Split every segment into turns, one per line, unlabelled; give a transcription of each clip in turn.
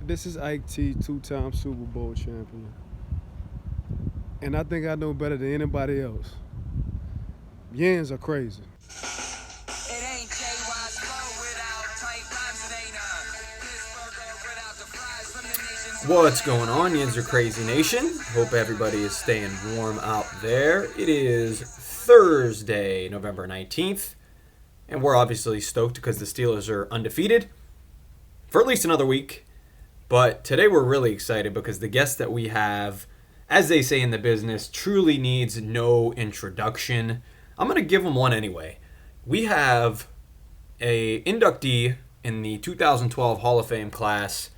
This is Ike T, two-time Super Bowl champion. And I think I know better than anybody else. Yinzer Crazy.
What's going on, Yinzer Crazy Nation? Hope everybody is staying warm out there. It is Thursday, November 19th, and we're obviously stoked because the Steelers are undefeated for at least another week. But today we're really excited because the guest that we have, as they say in the business, truly needs no introduction. I'm going to give him one anyway. We have a inductee in the 2012 Hall of Fame class,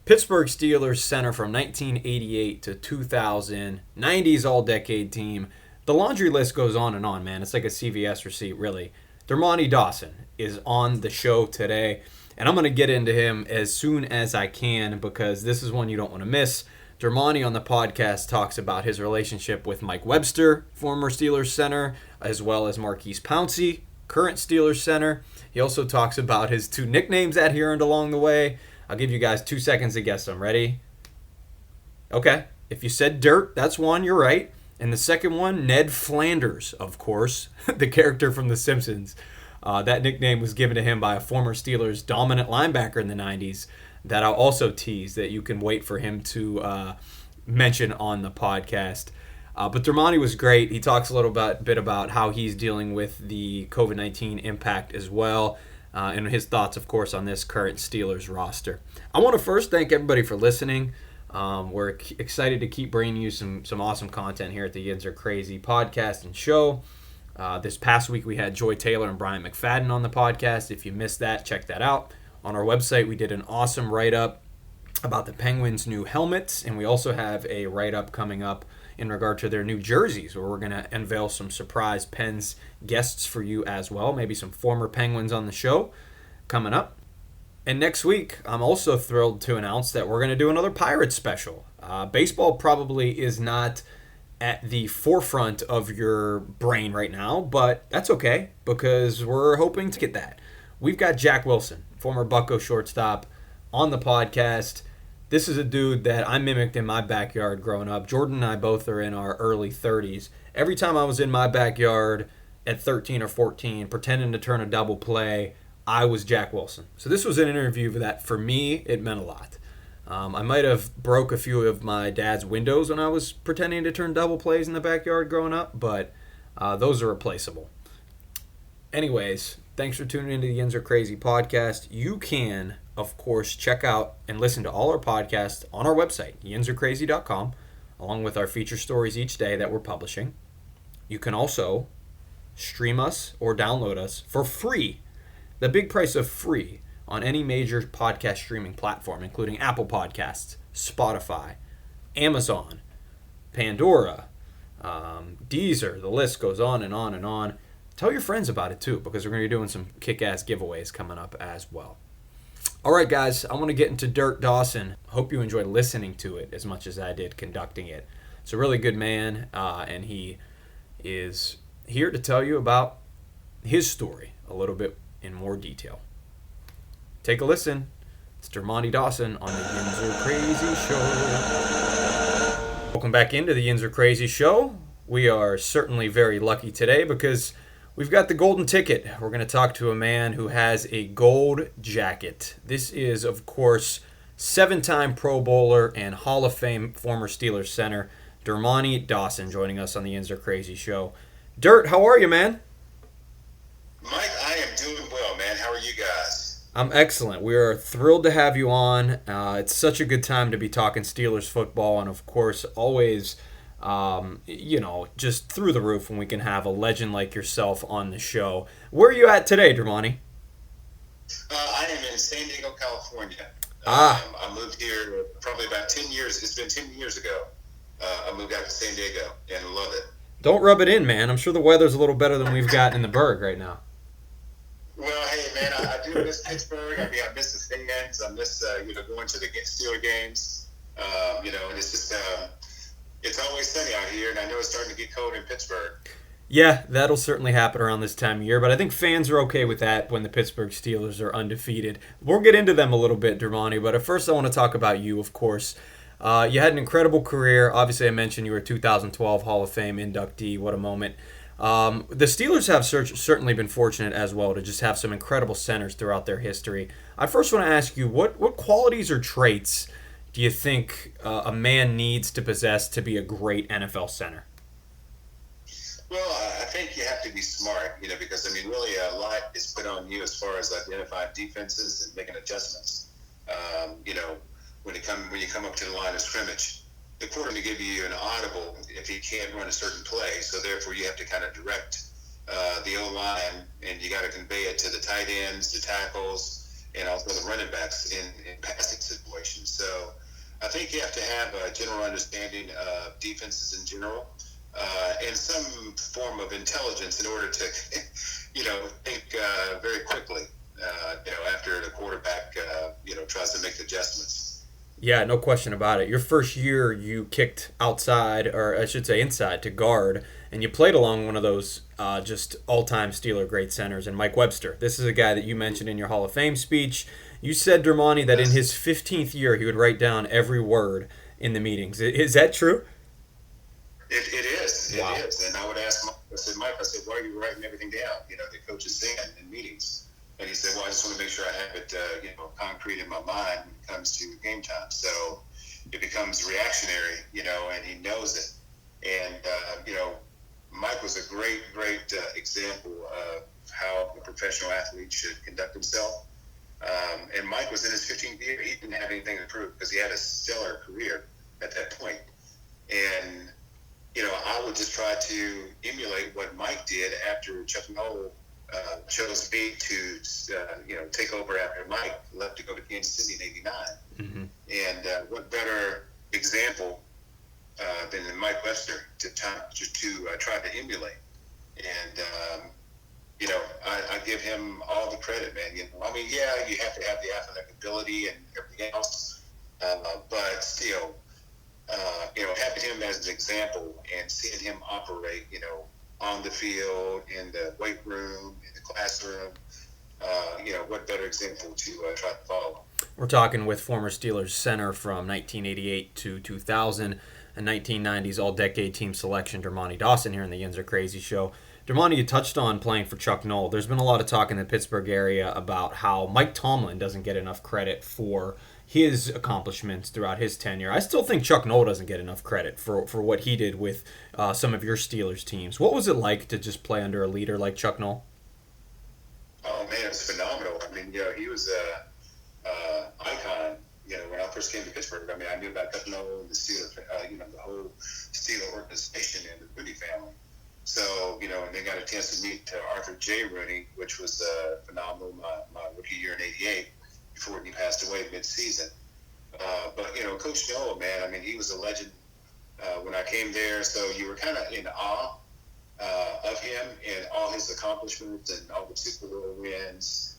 Pittsburgh Steelers center from 1988 to 2000, 90s all-decade team. The laundry list goes on and on, man. It's like a CVS receipt, really. Dermontti Dawson is on the show today, and I'm going to get into him as soon as I can because this is one you don't want to miss. Dermontti on the podcast talks about his relationship with Mike Webster, former Steelers center, as well as Maurkice Pouncey, current Steelers center. He also talks about his two nicknames that he earned along the way. I'll give you guys 2 seconds to guess them. Ready? Okay. If you said Dirt, that's one. You're right. And the second one, Ned Flanders, of course, the character from The Simpsons. That nickname was given to him by a former Steelers dominant linebacker in the 90s that I'll also tease that you can wait for him to mention on the podcast. But Dermontti was great. He talks a little bit about how he's dealing with the COVID-19 impact as well, and his thoughts, of course, on this current Steelers roster. I want to first thank everybody for listening. We're excited to keep bringing you some awesome content here at the Yinzer Crazy podcast and show. This past week, we had Joy Taylor and Brian McFadden on the podcast. If you missed that, check that out. On our website, we did an awesome write-up about the Penguins' new helmets, and we also have a write-up coming up in regard to their new jerseys, where we're going to unveil some surprise Pens guests for you as well, maybe some former Penguins on the show coming up. And next week, I'm also thrilled to announce that we're going to do another Pirates special. Baseball probably is not at the forefront of your brain right now, but that's okay because we're hoping to get that. We've got Jack Wilson, former Bucco shortstop, on the podcast. This is a dude that I mimicked in my backyard growing up. Jordan and I both are in our early 30s. Every time I was in my backyard at 13 or 14 pretending to turn a double play, I was Jack Wilson. So this was an interview that, for me, it meant a lot. I might have broke a few of my dad's windows when I was pretending to turn double plays in the backyard growing up, but those are replaceable. Anyways, thanks for tuning into the Yinzer Crazy podcast. You can, of course, check out and listen to all our podcasts on our website, yinzercrazy.com, along with our feature stories each day that we're publishing. You can also stream us or download us for free, the big price of free, on any major podcast streaming platform, including Apple Podcasts, Spotify, Amazon, Pandora, Deezer. The list goes on and on and on. Tell your friends about it too, because we're going to be doing some kick-ass giveaways coming up as well. All right, guys, I want to get into Dirt Dawson. Hope you enjoy listening to it as much as I did conducting it. It's a really good man, and he is here to tell you about his story a little bit in more detail. Take a listen. It's Dermontti Dawson on the Yinzer Crazy Show. Welcome back into the Yinzer Crazy Show. We are certainly very lucky today because we've got the golden ticket. We're going to talk to a man who has a gold jacket. This is, of course, 7-time Pro Bowler and Hall of Fame former Steelers center, Dermontti Dawson, joining us on the Yinzer Crazy Show. Dirt, how are you, man?
Mike, I am doing well, man. How are you guys?
I'm excellent. We are thrilled to have you on. It's such a good time to be talking Steelers football, and of course, always, just through the roof when we can have a legend like yourself on the show. Where are you at today, Dermontti?
I am in San Diego, California.
I
moved here probably about 10 years. It's been 10 years ago. I moved out to San Diego and love it.
Don't rub it in, man. I'm sure the weather's a little better than we've got in the Berg right now.
Well, hey, man, I do miss Pittsburgh. I miss the fans. I miss, going to the Steeler games. And it's just, it's always sunny out here, and I know it's starting to get cold in Pittsburgh.
Yeah, that'll certainly happen around this time of year, but I think fans are okay with that when the Pittsburgh Steelers are undefeated. We'll get into them a little bit, Dermontti, but at first I want to talk about you, of course. You had an incredible career. Obviously, I mentioned you were a 2012 Hall of Fame inductee. What a moment. The Steelers have certainly been fortunate as well to just have some incredible centers throughout their history. I first want to ask you, what qualities or traits do you think a man needs to possess to be a great NFL center?
Well, I think you have to be smart, because, really a lot is put on you as far as identifying defenses and making adjustments. When you come up to the line of scrimmage, the quarterback will give you an audible if he can't run a certain play. So therefore, you have to kind of direct the O-line, and you got to convey it to the tight ends, the tackles, and also the running backs in passing situations. So I think you have to have a general understanding of defenses in general. And some form of intelligence in order to, think very quickly, after the quarterback, tries to make adjustments.
Yeah, no question about it. Your first year, you kicked outside, or I should say inside, to guard, and you played along one of those just all-time Steeler great centers, and Mike Webster. This is a guy that you mentioned in your Hall of Fame speech. You said, Dermontti, that in his 15th year, he would write down every word in the meetings. Is that true?
It is.
Wow.
It is. And I would ask Mike, I said, why are you writing everything down? The coach is saying in meetings. And he said, well, I just want to make sure I have it, concrete in my mind when it comes to game time. So it becomes reactionary, and he knows it. And, Mike was a great example of how a professional athlete should conduct himself. And Mike was in his 15th year. He didn't have anything to prove because he had a stellar career at that point. And, I would just try to emulate what Mike did after Chuck Noll chose me to, take over after Mike left to go to Kansas City in '89. Mm-hmm. And what better example than Mike Webster to try to emulate. And, I give him all the credit, man. You have to have the athletic ability and everything else, but still, having him as an example and seeing him operate, on the field, in the weight room, in the classroom, what better example to try to follow?
We're talking with former Steelers center from 1988 to 2000, a 1990s all-decade team selection, Dermontti Dawson, here in the Yinzer Crazy Show. Dermontti, you touched on playing for Chuck Noll. There's been a lot of talk in the Pittsburgh area about how Mike Tomlin doesn't get enough credit for his accomplishments throughout his tenure. I still think Chuck Noll doesn't get enough credit for what he did with some of your Steelers teams. What was it like to just play under a leader like Chuck Noll?
Oh, man, it was phenomenal. He was an icon. When I first came to Pittsburgh, I knew about Chuck Noll and the Steelers, the whole Steeler organization and the Rooney family. So, and they got a chance to meet Arthur J. Rooney, which was phenomenal, my rookie year in '88, before he passed away mid-season. But, Coach Noll, man, he was a legend when I came there. So you were kind of in awe of him and all his accomplishments and all the Super Bowl wins,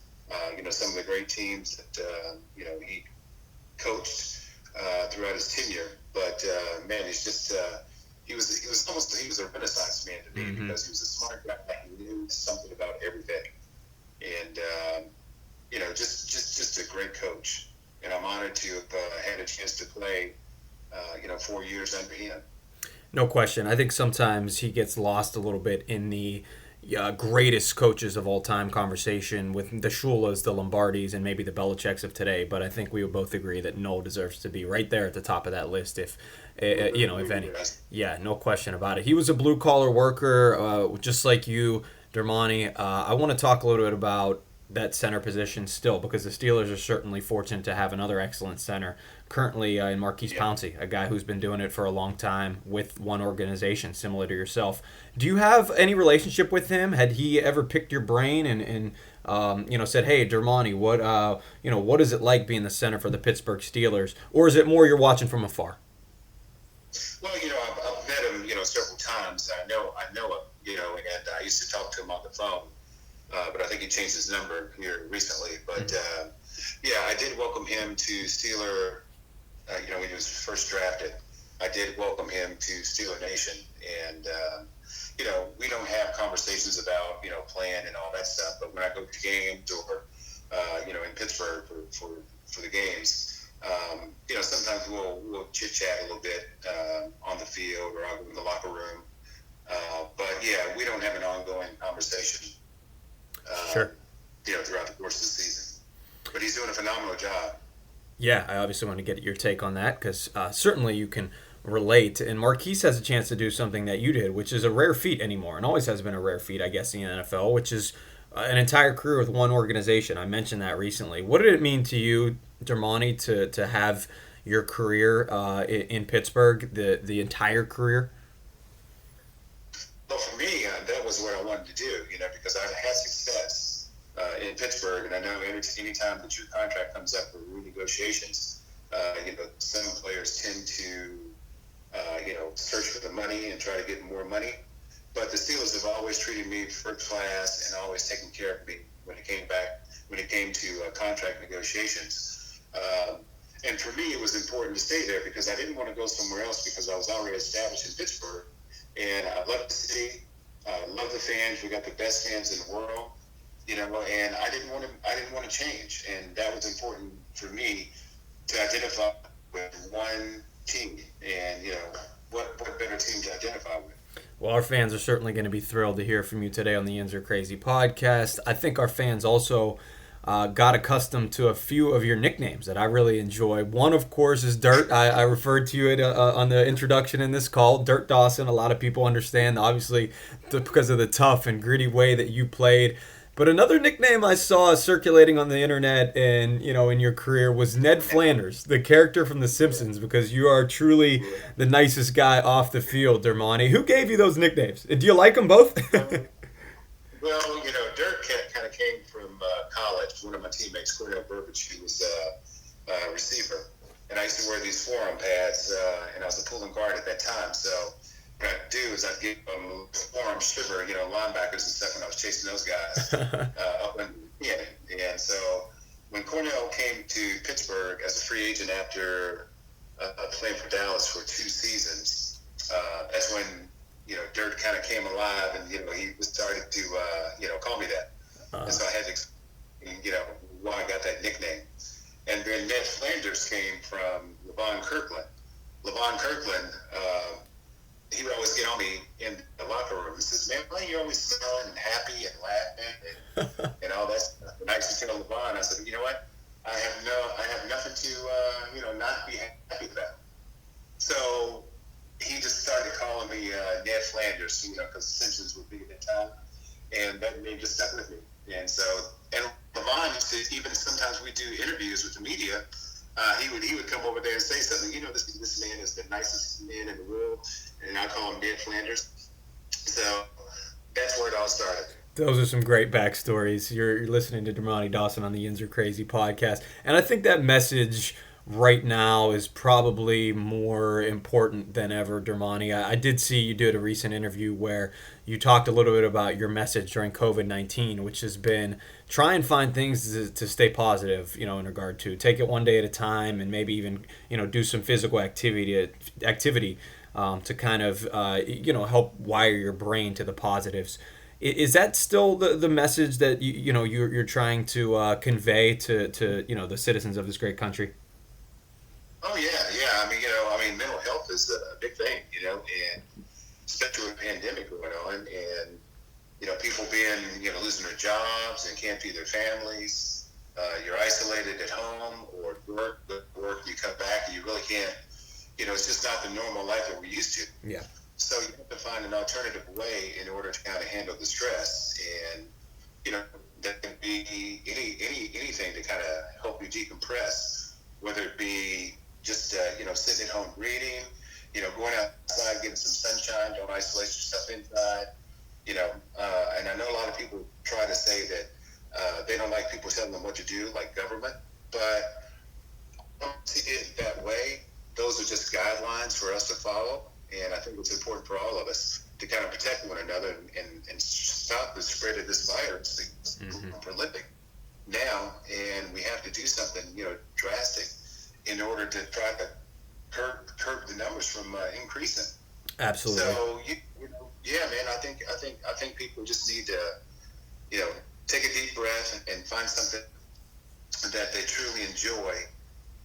some of the great teams that, he coached throughout his tenure. But, man, he's just he was a Renaissance man to me, mm-hmm. because he was a smart guy. He knew something about everything. And, just a great coach. And I'm honored to have had a chance to play, 4 years under him.
No question. I think sometimes he gets lost a little bit in the greatest coaches of all time conversation with the Shulas, the Lombardis, and maybe the Belichicks of today. But I think we would both agree that Noll deserves to be right there at the top of that list, if any. Yeah, no question about it. He was a blue-collar worker, just like you, Dermontti. I want to talk a little bit about that center position still, because the Steelers are certainly fortunate to have another excellent center currently in Maurkice Pouncey, a guy who's been doing it for a long time with one organization, similar to yourself. Do you have any relationship with him? Had he ever picked your brain and said, "Hey, Dermontti, what is it like being the center for the Pittsburgh Steelers?" Or is it more you're watching from afar?
Well, I've met him, several times. I know him, and I used to talk to him on the phone. But I think he changed his number here recently. But, I did welcome him to Steeler, when he was first drafted. I did welcome him to Steeler Nation. And, we don't have conversations about, playing and all that stuff. But when I go to games or, in Pittsburgh for the games, sometimes we'll chit-chat a little bit on the field, or I'll go in the locker room. But, yeah, we don't have an ongoing conversation,
Sure.
Throughout the course of the season. But he's doing a phenomenal job.
Yeah, I obviously want to get your take on that because certainly you can relate. And Maurkice has a chance to do something that you did, which is a rare feat anymore, and always has been a rare feat, I guess, in the NFL, which is an entire career with one organization. I mentioned that recently. What did it mean to you, Dermontti, to have your career in Pittsburgh, the entire career?
Well, for me, that was what I wanted to do, because I've had success in Pittsburgh, and I know any time that your contract comes up for renegotiations, some players tend to, search for the money and try to get more money. But the Steelers have always treated me first class and always taken care of me when it came to contract negotiations. And for me, it was important to stay there because I didn't want to go somewhere else because I was already established in Pittsburgh. And I love the city, love the fans. We got the best fans in the world, and I didn't want to change. And that was important for me to identify with one team. And what better team to identify with?
Well, our fans are certainly going to be thrilled to hear from you today on the Yinzer Crazy podcast. I think our fans also got accustomed to a few of your nicknames that I really enjoy. One, of course, is Dirt. I referred to you on the introduction in this call, Dirt Dawson. A lot of people understand, obviously, because of the tough and gritty way that you played. But another nickname I saw circulating on the internet and, in your career was Ned Flanders, the character from The Simpsons, because you are truly the nicest guy off the field, Dermontti. Who gave you those nicknames? Do you like them both?
Well, Dirk kind of came from college. One of my teammates, Cornell Burbage, he was a receiver. And I used to wear these forearm pads, and I was a pulling guard at that time. So what I'd do is I'd give them forearm shiver, linebackers and stuff when I was chasing those guys. And so when Cornell came to Pittsburgh as a free agent after playing for Dallas for 2 seasons, that's when Dirt kind of came alive, and he started to call me that, and so I had to explain, why I got that nickname. And then Ned Flanders came from LeVon Kirkland. LeVon Kirkland, he would always get on me in the locker room. He says, "Man, why are you always smiling and happy and laughing and all that stuff?" And I used to tell LeVon, I said, "You know what? I have nothing to not be happy about." So he just started calling me Ned Flanders, because The Simpsons were big at that time, and that name just stuck with me. And so, and LeVon used to, even sometimes we do interviews with the media, he would come over there and say something. This man is the nicest man in the world, and I call him Ned Flanders. So that's where it all started.
Those are some great backstories. You're listening to Dermontti Dawson on the Yinzer Crazy podcast, and I think that message right now is probably more important than ever, Dermontti. I did see you did a recent interview where you talked a little bit about your message during COVID-19, which has been try and find things to stay positive, in regard to take it one day at a time and maybe even, do some physical activity to kind of, help wire your brain to the positives. Is that still the message that you're trying to convey to the citizens of this great country?
Oh yeah. Mental health is a big thing, and especially with a pandemic going on, and people being losing their jobs and can't feed their families. You're isolated at home or at work. You come back and you really can't. It's just not the normal life that we're used to.
Yeah.
So you have to find an alternative way in order to kind of handle the stress, and that can be anything to kind of help you decompress, whether it be just sitting at home reading, going outside, getting some sunshine, don't isolate yourself inside, and I know a lot of people try to say that they don't like people telling them what to do, like government, but I don't see it that way. Those are just guidelines for us to follow, and I think it's important for all of us to kind of protect one another and stop the spread of this virus. It's prolific now, and we have to do something, drastic in order to try to curb the numbers from increasing.
Absolutely.
So yeah, man. I think people just need to take a deep breath and find something that they truly enjoy,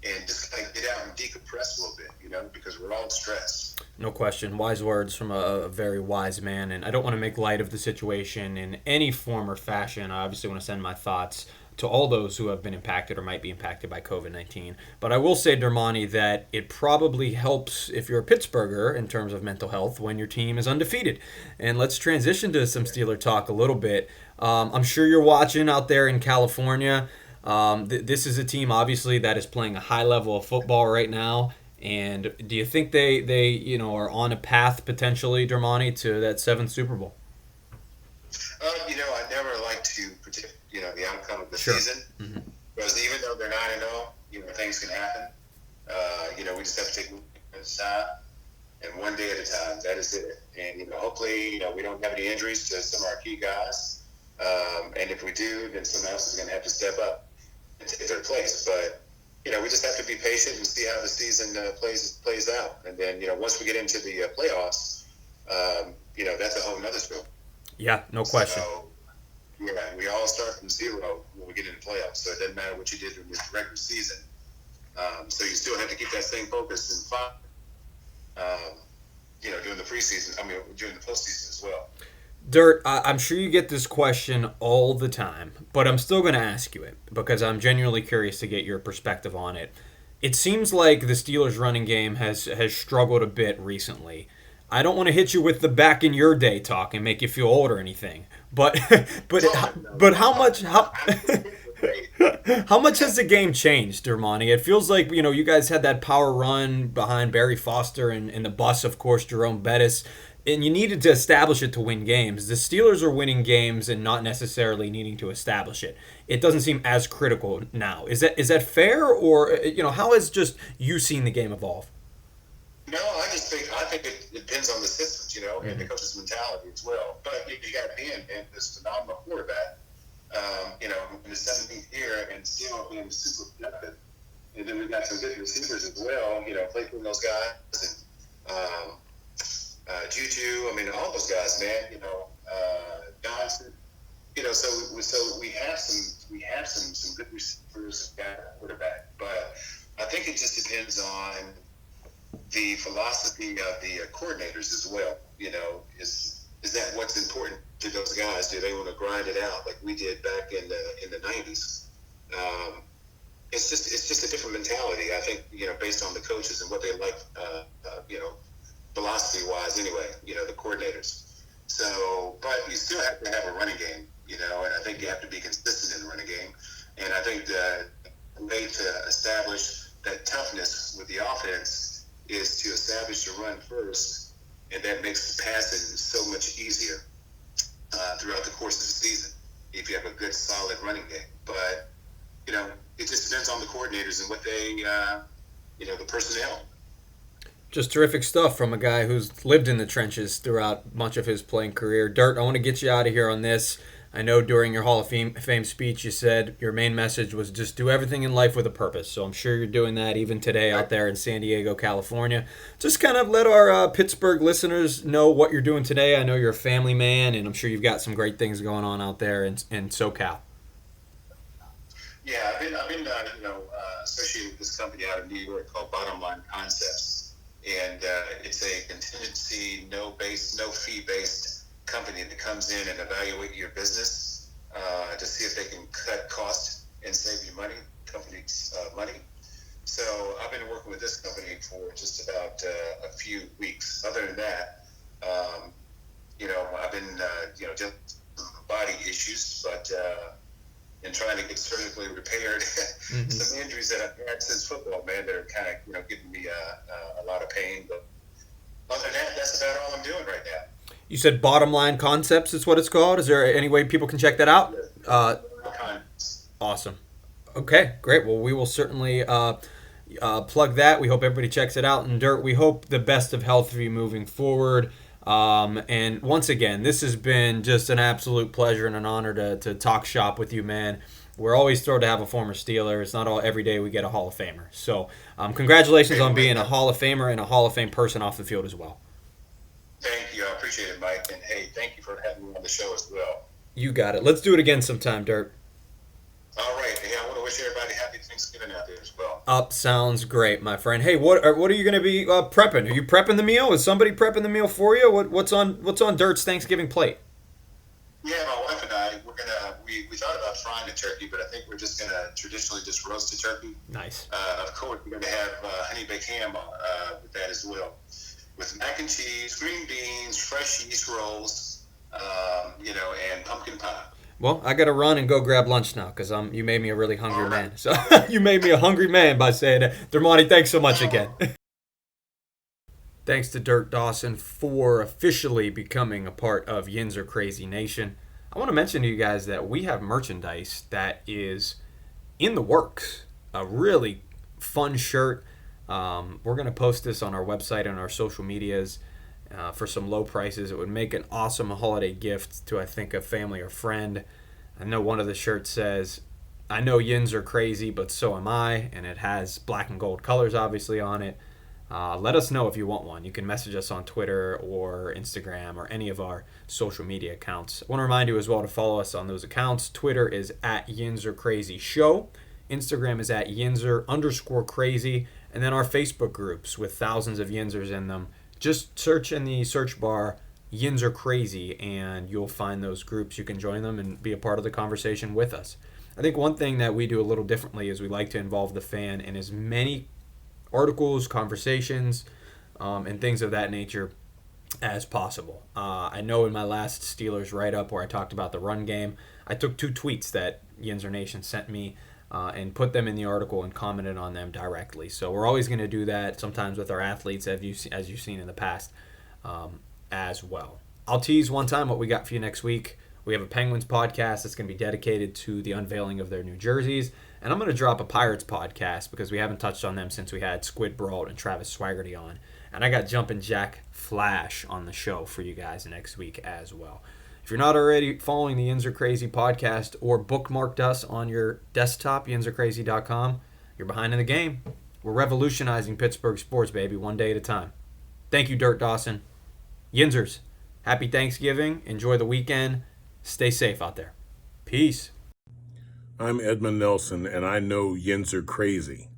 and just kind of get out and decompress a little bit, because we're all stressed.
No question. Wise words from a very wise man. And I don't want to make light of the situation in any form or fashion. I obviously want to send my thoughts to all those who have been impacted or might be impacted by COVID-19. But I will say, Dermontti, that it probably helps if you're a Pittsburgher in terms of mental health when your team is undefeated. And let's transition to some Steeler talk a little bit. I'm sure you're watching out there in California. This is a team, obviously, that is playing a high level of football right now. And do you think they are on a path potentially, Dermontti, to that 7th Super Bowl?
I never like to predict, the outcome of the
Sure.
season, because even though they're 9-0, things can happen. We just have to take one at a time and one day at a time. That is it. And hopefully, we don't have any injuries to some of our key guys. And if we do, then someone else is going to have to step up and take their place. But we just have to be patient and see how the season plays out. And then once we get into the playoffs, that's a whole nother story.
Yeah, no question.
So, we all start from zero when we get into playoffs. So it doesn't matter what you did in the regular season. So you still have to keep that same focus and fun, during the preseason. During the postseason as well.
Dirt, I'm sure you get this question all the time, but I'm still going to ask you it because I'm genuinely curious to get your perspective on it. It seems like the Steelers' running game has struggled a bit recently. I don't want to hit you with the back in your day talk and make you feel old or anything, but how much how much has the game changed, Dermontti? It feels like you guys had that power run behind Barry Foster and the bus, of course, Jerome Bettis. And you needed to establish it to win games. The Steelers are winning games and not necessarily needing to establish it. It doesn't seem as critical now. Is that fair, or how has just you seen the game evolve?
No, I think it depends on the systems, and the coach's mentality as well. But you got Ben, this phenomenal quarterback, in the 17th year and still being super productive. And then we've got some good receivers as well, play for those guys and. Juju, all those guys, man. Johnson. So we have some good receivers and quarterback, but I think it just depends on the philosophy of the coordinators as well. Is that what's important to those guys? Do they want to grind it out like we did back in the 90s? It's just a different mentality. I think based on the coaches and what they like. Philosophy-wise, anyway, the coordinators. So, but you still have to have a running game, and I think you have to be consistent in the running game. And I think the way to establish that toughness with the offense is to establish the run first, and that makes passing so much easier throughout the course of the season if you have a good, solid running game. But, it just depends on the coordinators and what they, the personnel.
Just terrific stuff from a guy who's lived in the trenches throughout much of his playing career. Dirt, I want to get you out of here on this. I know during your Hall of Fame speech you said your main message was just do everything in life with a purpose. So I'm sure you're doing that even today out there in San Diego, California. Just kind of let our Pittsburgh listeners know what you're doing today. I know you're a family man, and I'm sure you've got some great things going on out there in SoCal.
Yeah, I've been associated with this company out of New York called Bottom Line Concepts. And it's a contingency, no fee-based company that comes in and evaluate your business to see if they can cut costs and save you money, company's money. So I've been working with this company for just about a few weeks. Other than that, I've been dealing with body issues, but and trying to get surgically repaired some injuries that I've had since football, man, that are kind of giving me a lot of pain. But other than that, that's about all I'm doing right now.
You said Bottom Line Concepts is what it's called. Is there any way people can check that out? Awesome. Okay, great. Well, we will certainly plug that. We hope everybody checks it out. And Dirt, we hope the best of health for you moving forward. And once again, this has been just an absolute pleasure and an honor to talk shop with you, man. we're always thrilled to have a former Steeler. It's not every day we get a Hall of Famer. So congratulations on being a Hall of Famer and a Hall of Fame person off the field as well.
Thank you. I appreciate it, Mike. And, hey, thank you for having me on the show as well.
You got it. Let's do it again sometime, Dirt.
All right. Hey, I want to wish everybody happy Thanksgiving out there as well.
Sounds great, my friend. Hey, what are you going to be prepping? Are you prepping the meal? Is somebody prepping the meal for you? What's on Dirt's Thanksgiving plate?
Yeah, my wife and I, we thought about frying a turkey, but I think we're just gonna traditionally just roast a turkey.
Nice.
Of course, we're gonna have honey baked ham with that as well, with mac and cheese, green beans, fresh yeast rolls, and pumpkin pie.
Well, I got to run and go grab lunch now because you made me a really hungry man. So you made me a hungry man by saying that. Dermontti, thanks so much again. Thanks to Dirt Dawson for officially becoming a part of Yinzer Crazy Nation. I want to mention to you guys that we have merchandise that is in the works. A really fun shirt. We're going to post this on our website and our social medias for some low prices. It would make an awesome holiday gift to, I think, a family or friend. I know one of the shirts says, I know Yinzer crazy, but so am I. And it has black and gold colors, obviously, on it. Let us know if you want one. You can message us on Twitter or Instagram or any of our social media accounts. I want to remind you as well to follow us on those accounts. Twitter is at Yinzer Crazy Show. Instagram is at Yinzer_crazy. And then our Facebook groups with thousands of Yinzers in them. Just search in the search bar Yinzer Crazy and you'll find those groups. You can join them and be a part of the conversation with us. I think one thing that we do a little differently is we like to involve the fan in as many articles, conversations, and things of that nature as possible. I know in my last Steelers write-up where I talked about the run game, I took 2 tweets that Yinzer Nation sent me and put them in the article and commented on them directly. So we're always going to do that, sometimes with our athletes, as you've seen in the past as well. I'll tease one time what we got for you next week. We have a Penguins podcast that's going to be dedicated to the unveiling of their new jerseys. And I'm going to drop a Pirates podcast because we haven't touched on them since we had Squid Brault and Travis Swaggerty on. And I got Jumpin' Jack Flash on the show for you guys next week as well. If you're not already following the Yinzer Crazy podcast or bookmarked us on your desktop, yinzercrazy.com, you're behind in the game. We're revolutionizing Pittsburgh sports, baby, one day at a time. Thank you, Dirt Dawson. Yinzers, happy Thanksgiving. Enjoy the weekend. Stay safe out there. Peace.
I'm Edmund Nelson, and I know Yinzer Crazy.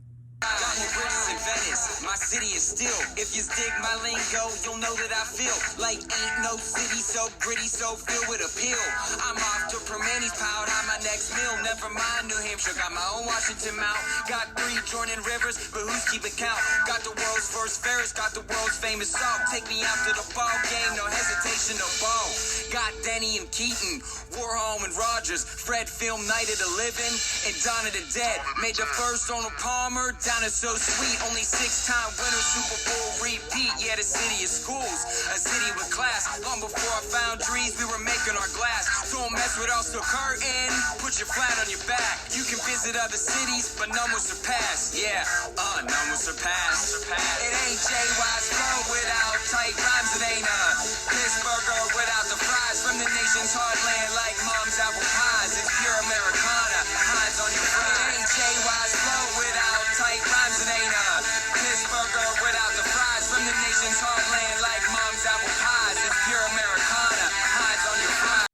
My city is still. If you dig my lingo, you'll know that I feel like ain't no city so gritty, so filled with appeal. I'm off to Permanis, piled on my next meal. Never mind New Hampshire, got my own Washington Mount. Got 3 Jordan Rivers, but who's keeping count? Got the world's first Ferris, got the world's famous salt. Take me out to the ball game, no hesitation, no ball. Got Denny and Keaton, Warholm and Rogers, Fred Film, Night of the Living, and Dawn of the Dead. Made the first Arnold Palmer, down is so sweet. Only 6-time winner, Super Bowl repeat. Yeah, the city of schools, a city with class. Long before I found trees, we were making our glass. Don't mess with us, so curtain, put your flat on your back. You can visit other cities, but none will surpass. Yeah, none will surpass. It ain't JY's flow without tight rhymes. It ain't a Pittsburgher without the fries from the nation's heartland like